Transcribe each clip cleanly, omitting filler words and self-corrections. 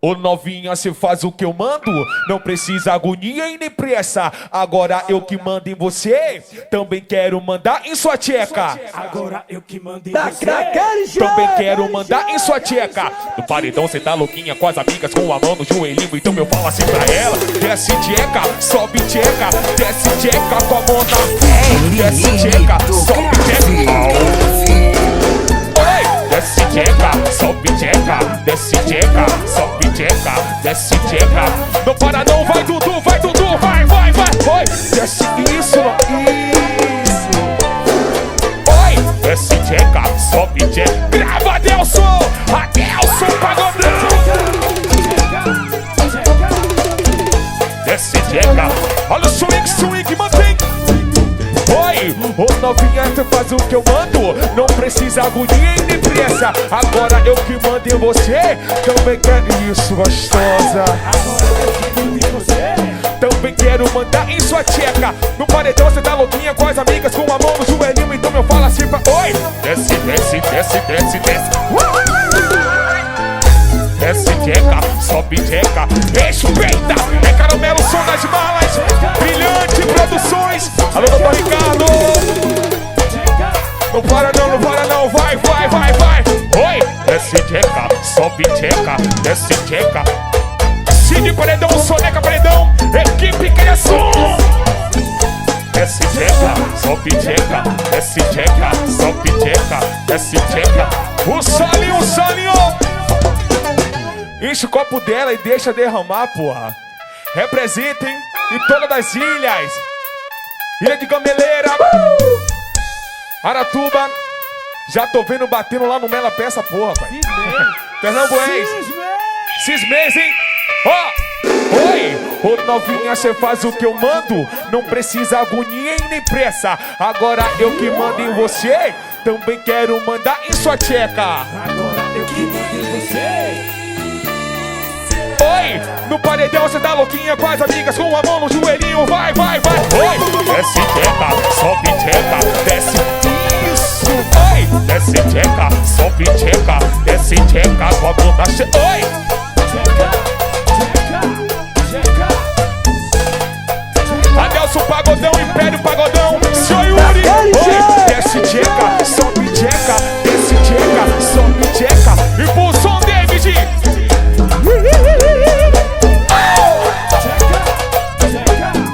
Ô novinha, cê faz o que eu mando, não precisa agonia e nem pressa. Agora eu que mando em você, também quero mandar em sua tcheca. Agora eu que mando em Da você. Também quero mandar em sua tcheca. No paredão cê tá louquinha com as amigas, com a mão no joelhinho. Então eu falo assim pra ela: desce tcheca, sobe tcheca, desce tcheca com a mão na frente. Desce tcheca, sobe tcheca. Desce tcheca, sobe tcheca, desce tcheca, sobe tcheca, desce tcheca. Não para não, vai Dudu, vai Dudu, vai, vai, vai, vai. Desce isso, isso. Oi, desce tcheca, sobe tcheca. Grava Adelson, Adelson Pagodão. Desce tcheca, olha o swing, swing, mantém. Oi, ô novinha, tu faz o que eu mando, não precisa agonia e nem pressa. Agora eu que mando em você, também quero isso, gostosa. Também quero mandar em sua tcheca. No paredão cê tá louquinha com as amigas, com a mão no joelhinho. Então eu falo assim pra... Oi! Desce, desce, desce, desce, desce. Desce tcheca, sobe tcheca. Respeita! É Caramelo, som das malas. Brilhante Produções. Alô, doutor Ricardo. Não para não, não para não. Vai, vai, vai, vai. Oi! Desce tcheca, sobe tcheca, desce tcheca. Cid Paredão, Soneca Paredão, equipe criação. Desce tcheca, sobe tcheca, desce tcheca, sobe tcheca, desce tcheca. O Salinho. Enche o copo dela e deixa derramar, porra. Representem em todas as ilhas. Ilha de Gameleira, Aratuba. Já tô vendo batendo lá no Mela Peça, porra, pai. Pernambués. Cismês, hein? Ó, oi! Ô novinha, cê faz o que eu mando, não precisa agonia e nem pressa. Agora eu que mando em você, também quero mandar em sua tcheca. Agora eu que mando em você. Oi! No paredão cê tá louquinha com as amigas, com a mão no joelhinho. Vai, vai, vai! Oi! Desce tcheca, sobe tcheca, desce isso! Oi! Desce tcheca, sobe tcheca, desce tcheca com a bunda cheia. Oi! Adelson Pagodão, Império Pagodão, Sr. Yuri. Oi! Desce tcheca, sobe tcheca, desce tcheca, sobe tcheca. Impulsão David.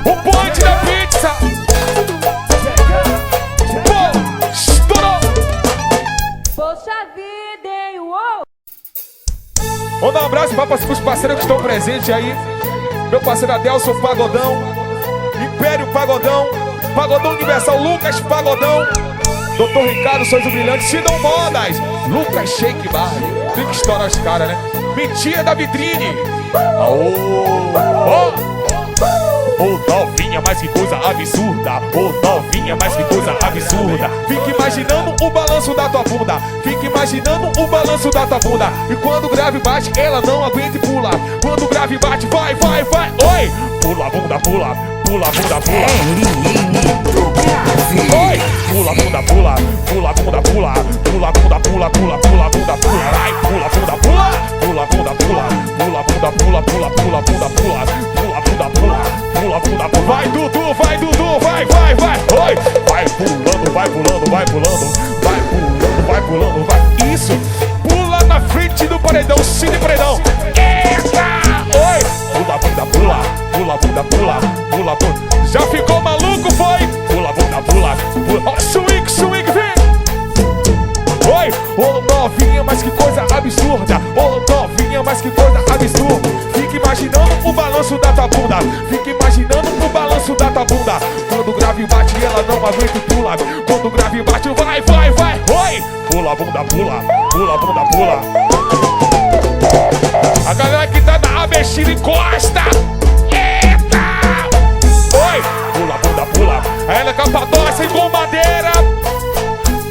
O ponte da pizza. Pô, estourou. Poxa vida, hein? Uou! Vou dar um abraço para os parceiros que estão presentes aí. Meu parceiro Adelson Pagodão, Império Pagodão, Pagodão Universal, Lucas Pagodão, Dr. Ricardo, Sois o Brilhante, Sidão Modas, Lucas Shake Bar. Tem que estourar os caras, né? Mentira da vitrine. Ô novinha, mas que coisa absurda. Ô novinha, mas que coisa absurda. Fica imaginando o balanço da tua bunda. Fica imaginando o balanço da tua bunda. E quando o grave bate, ela não aguenta e pula. Quando o grave bate, vai, vai, vai. Oi! Pula a bunda, pula. Pula a bunda, pula. Oi! Pula a bunda, pula. Pula a bunda, pula. Pula a bunda, pula, pula, pula a bunda, pula. Vai, pula a bunda, pula. Pula a bunda, pula. Pula a bunda, pula, pula, pula a bunda, pula. Pula a bunda, pula. Pula a bunda, pula. Vai, Dudu, vai, Dudu, vai, vai, vai. Oi! Vai pulando, vai pulando, vai pulando. Vai pulando, vai pulando, vai. Isso! Pula na frente do paredão, Cid Paredão. Eita! Oi! Pula a bunda, pula. Pula a bunda, pula. Pula a bunda. Já ficou maluco, foi? Pula a bunda, pula. Pula. Ó, swing, swing, vem! Oi! Ô novinha, mas que coisa absurda. Ô novinha, mas que coisa absurda. Fica imaginando o balanço da tua bunda. Fica imaginando o balanço da tua bunda. Quando o grave bate, ela não aguenta e pula. Quando o grave bate, vai, vai, vai. Oi! Pula a bunda, pula. Pula a bunda, pula. A galera que tá na ABC encosta. Eita! Oi! Pula a bunda, pula. A ela Capadócia com madeira.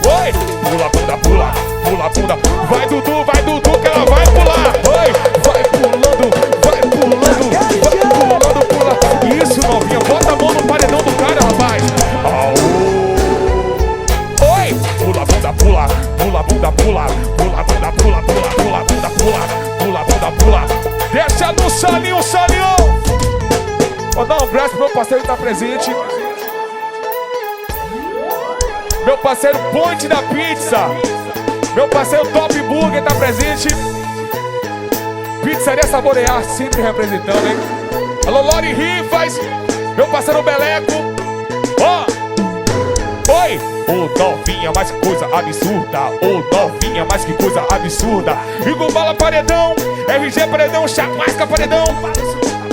Oi! Pula a bunda, pula. Pula a bunda. Vai, Dudu, que ela vai pular. Oi! Vai pulando, vai pulando, vai pulando, pula. Isso, novinha. Bota a mão no paredão do cara, rapaz. Oi! Pula a bunda, pula. Pula a bunda, pula. Pula a bunda, pula, pula, pula a bunda. Deixa no salinho, salinho. Vou dar um abraço pro meu parceiro que tá presente. Meu parceiro Ponte da Pizza. Meu parceiro Top Burger tá presente. Pizzaria Saborear, sempre representando, hein? Alô, Lori Rivas. Meu parceiro Beleco. Ó. Oi! Ô novinha, mas que coisa absurda. Ô novinha, mas que coisa absurda. Igor Bala Paredão, RG Paredão, Chapasca Paredão.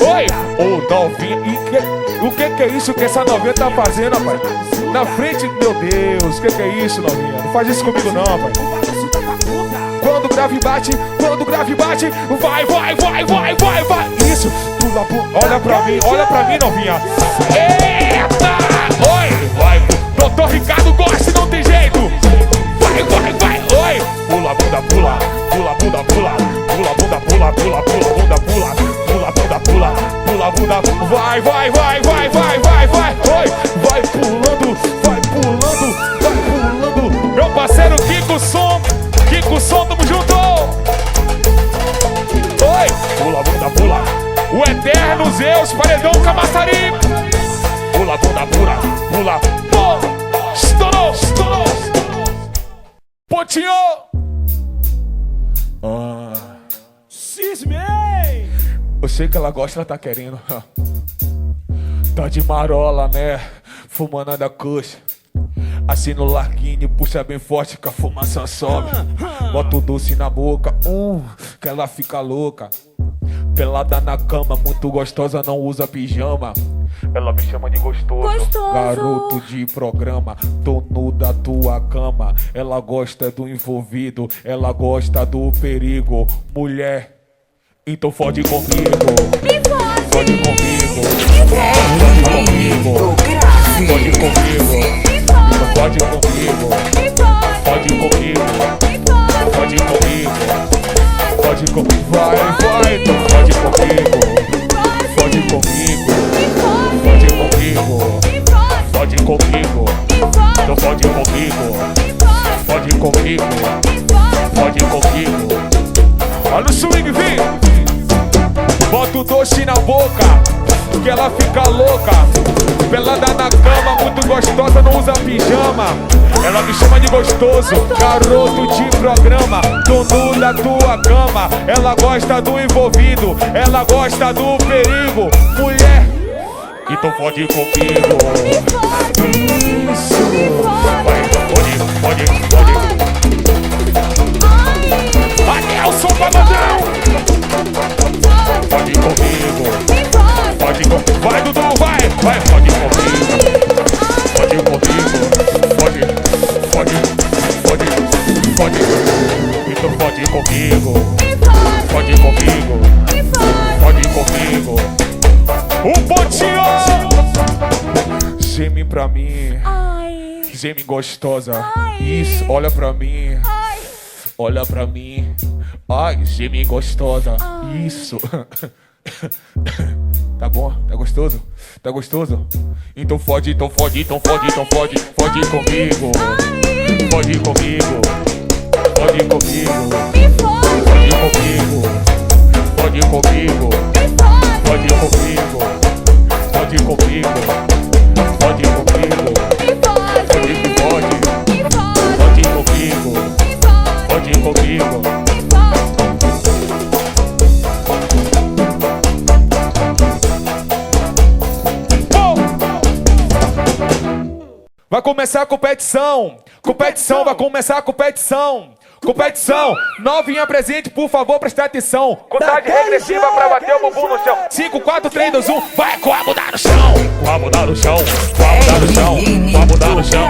Oi! Ô novinha, e o que é isso que essa novinha tá fazendo, rapaz? Na frente, meu Deus, o que é isso, novinha? Não faz isso comigo não, rapaz. Quando o grave bate, vai, vai, vai, vai, vai, vai. Isso, pula, pula. Olha pra mim, novinha. Eita! Oi! Vai, doutor Ricardo gosta e não tem jeito. Vai, vai, vai, oi! Pula, bunda, pula, pula, bunda, pula, pula, bunda, pula, pula, pula, bunda, pula, pula, bunda, pula, pula, bunda, vai, vai, vai, vai, vai, vai, vai, oi! Vai pulando, vai pulando, vai pulando. Meu parceiro Kiko Som, tamo junto! Oi! Pula, bunda, pula. O eterno Zeus, Paredão Camaçari. Pula, bunda, pula, pula. Pô! Estourou, estourou. Pontinho! Cismei! Eu sei que ela gosta, ela tá querendo. Tá de marola, né? Fumando da coxa. Assim no larguinho, puxa bem forte que a fumaça sobe. Bota o doce na boca, que ela fica louca. Pelada na cama, muito gostosa, não usa pijama. Ela me chama de gostoso, garoto de programa. Tô nu da tua cama. Ela gosta do envolvido, ela gosta do perigo. Mulher, então fode comigo. Fode comigo. Fode comigo. Fode comigo. Então fode comigo. Fode comigo. Fode comigo. Fode comigo. Vai, vai, então fode comigo. Fode comigo. Fode comigo. Fode comigo. Então fode comigo. Fode comigo. Fode comigo. Olha o swing, vem. Bota o doce na boca, que ela fica louca. Pelada na cama, muito gostosa, não usa pijama. Ela me chama de gostoso, garoto de programa. Tô nu da tua cama. Ela gosta do envolvido, ela gosta do perigo. Mulher, então fode comigo. Isso. Vai, fode, fode, fode. Adelson Pagodão. Pode comigo. Pode comigo. Vai, Dudu, vai. Vai, pode comigo. Pode comigo. Pode, pode, pode, pode. Então pode comigo. Pode comigo. Pode comigo. Um pontinho. Geme pra mim. Geme gostosa. Isso, olha pra mim. Olha pra mim. Ai, geme gostosa. Isso. Tá bom? Tá gostoso? Tá gostoso? Então fode, então fode, então fode, então fode. Fode comigo. Fode comigo. Fode comigo. Fode comigo. Fode comigo. Fode comigo. Fode comigo. Fode comigo. Fode que fode. Fode comigo. Fode comigo. Vai começar a competição. Competição, vai começar a competição. Competição, novinha presente, por favor, prestar atenção. Contagem regressiva pra bater o bumbum no chão. 5, 4, 3, 2, 1, vai com a bunda no chão. Com a bunda no chão, com a bunda no chão, com a bunda no chão.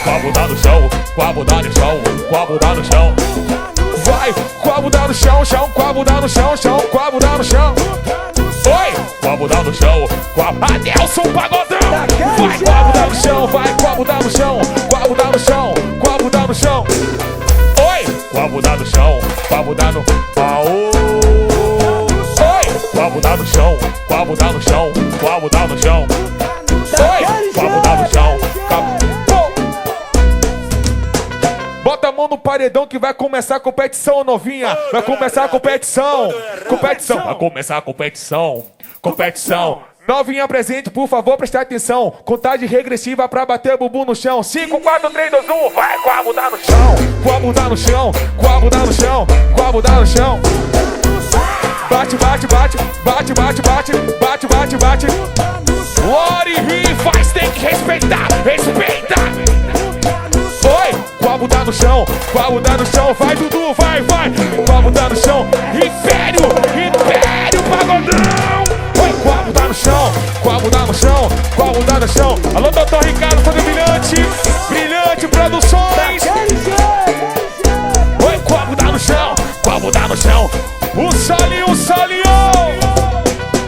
Com a bunda no chão, com a bunda no chão, com a bunda no chão. Vai, com a bunda no chão, chão, com a bunda no chão, chão, com a bunda no chão. Oi, com a bunda no chão, com a... Adelson Pagodão. Vai com a bunda no chão, vai com a bunda no chão, com a bunda no chão, com a bunda no chão. Oi, com a bunda no chão, com a bunda no... Aô. Oi, com a bunda no chão, com a bunda no chão, com a bunda no chão. Oi, com a bunda no chão, com a... Bota a mão no pai paredão que vai começar a competição, novinha. Vai começar a competição. Competição. Vai começar a competição. Competição. Novinha presente, por favor, prestar atenção. Contagem regressiva pra bater o bumbum no chão. 5, 4, 3, 2, 1. Vai com a bunda no chão. Com a bunda no chão. Com a bunda no chão. Com a bunda no chão. Bate, bate, bate. Bate, bate, bate. Bate, bate, bate. Lori Rivas, tem que respeitar. Respeita. Foi. Com a bunda no chão. Com a bunda no chão. Vai, Dudu. Vai, vai. Com a bunda no chão. Império. Império Pagodão. Com a bunda no chão, com a bunda no chão, com a bunda no chão. Alô, doutor Ricardo, foi brilhante, brilhante produções. Oi, com a bunda no chão, com a bunda no chão. O salinho.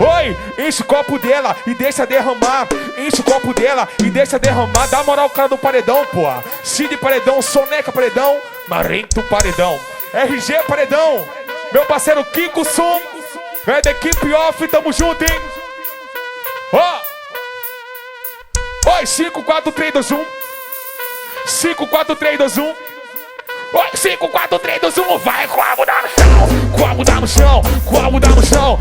Oi, enche o copo dela e deixa derramar. Enche o copo dela e deixa derramar. Dá moral ao cara do paredão, pô. Cid Paredão, Soneca Paredão, Marento Paredão, RG Paredão. Meu parceiro Kiko Som. É da equipe off, tamo junto, hein? Ó! Oi, 5, 4, 3, 2, 1. 5, 4, 3, 2, 1. Oi, 5, 4, 3, 2, 1. Vai com a bunda no chão. Com a bunda no chão. Com a bunda no chão.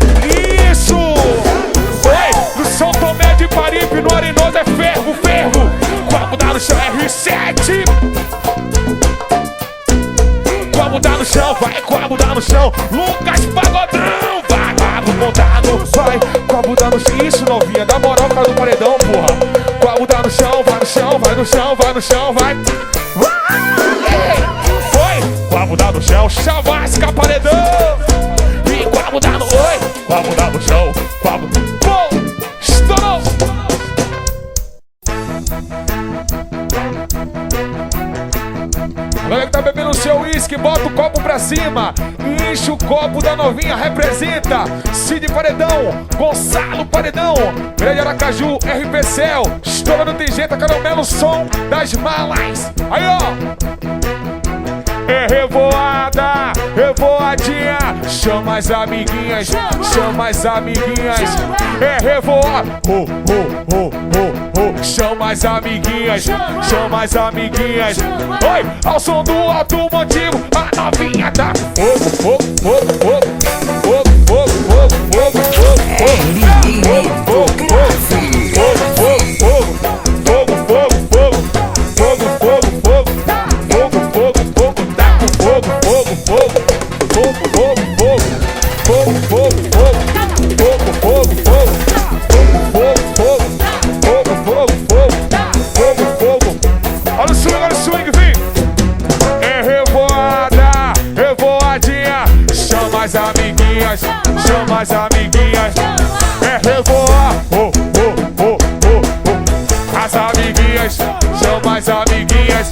Isso! Oi, no São Tomé de Paripe, no Arenoso é fervo, fervo. Com a bunda no chão, R7. Com a bunda no chão, vai com a bunda no chão. Lucas Pagodão. Montado, vai com a bunda no chão. Isso, novinha, dá moral cara do paredão, porra. Com a bunda no chão, vai no chão, vai no chão, vai no chão, vai. Foi, com a bunda no chão, Chavasca Paredão. E com a bunda no, oi, com a bunda no chão, com a bunda. Bom, estourou. Galera que tá bebendo o seu uísque, bota o copo pra cima. Enche o copo da novinha, representa Cid Paredão, Gonçalo Paredão, Grande Aracaju, RP Cell, estourando tem jeito, caramelo, som das malas. Aí, ó. É revoada, revoadinha. Chama as amiguinhas, chama as amiguinhas. É revoada, chama as amiguinhas, chama as amiguinhas. Oi, ao som do automotivo, a novinha tá fogo, fogo, fogo, fogo, fogo, fogo, fogo, fogo, fogo, fogo, fogo, chama as amiguinhas, é revoar, as amiguinhas, chama as amiguinhas.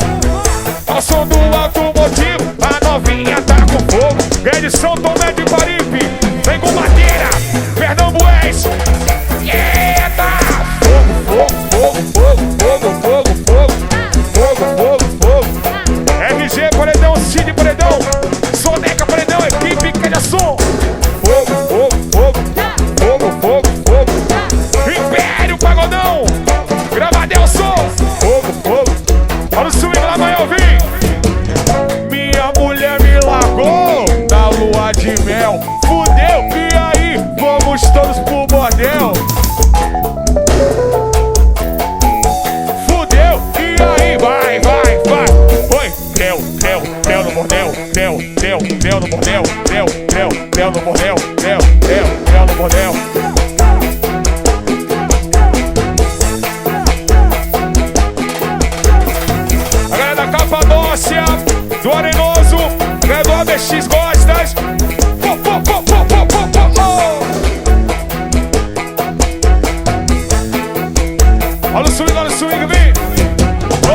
Ao som do automotivo, a novinha tá com fogo. É de São Tomé de Paripe, vem com madeira, Pernambués. Eita! Fogo, fogo, fogo, fogo, fogo, fogo, fogo, fogo, fogo. RG Paredão, Cid Paredão, Soneca Paredão, equipe que é som. Império Pagodão, Gravadel Som. Fogo, fogo. Olha o swing lá, vai ouvir. Minha mulher me largou na lua de mel. Fudeu, e aí? Vamos todos pro bordel. Fudeu, e aí? Vai, vai, vai. Oi, Del no bordel. Del no bordel. Del no bordel. Del no bordel. A galera da Capadócia, do Arenoso, galera do ABX Gostas. Olha o swing, vem.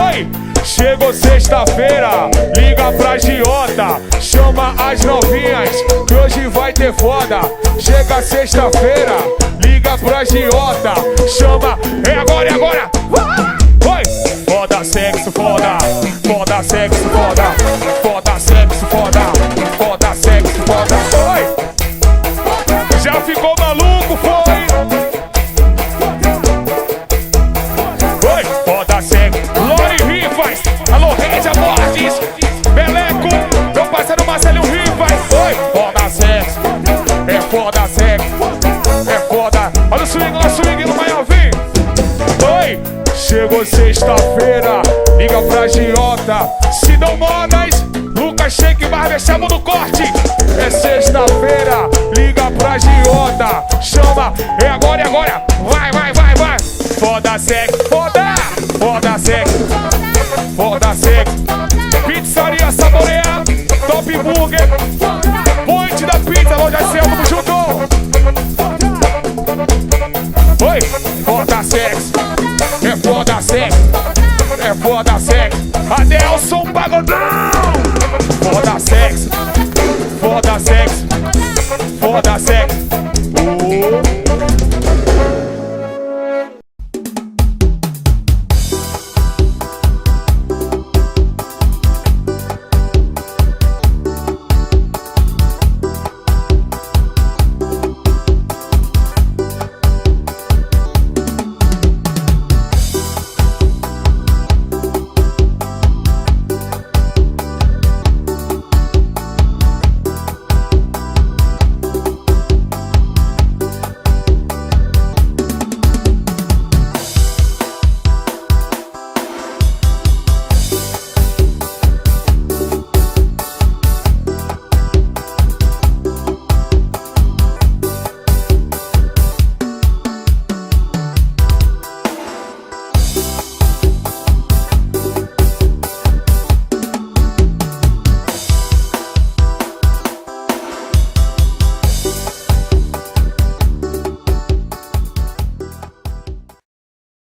Oi, chegou sexta-feira, liga pra agiota, chama as novinhas, que hoje vai ter foda. Chega sexta-feira, liga pra agiota, chama, é agora, é agora. Oi, foda, sexo, foda, foda, sexo, foda, foda, sexo, foda, foda, sexo, foda. Oi, já ficou maluco, foi? Oi, foda, sexo, Lori Rivas, alô, Regia Borges, Beleco. Sidão Modas, Lucas Shake, mas deixamos no corte. É sexta-feira, liga pra Giota. Chama, é agora, é agora. Vai, vai, vai, vai. Foda sec, foda, foda sec, foda sec. Pizzaria Saborear, Top Burger, Point da Pizza, Loja Céu, tamo junto. Oi, foda sex, é foda sex, é foda sex. Adelson Pagodão, foda sex, foda sex, foda sex.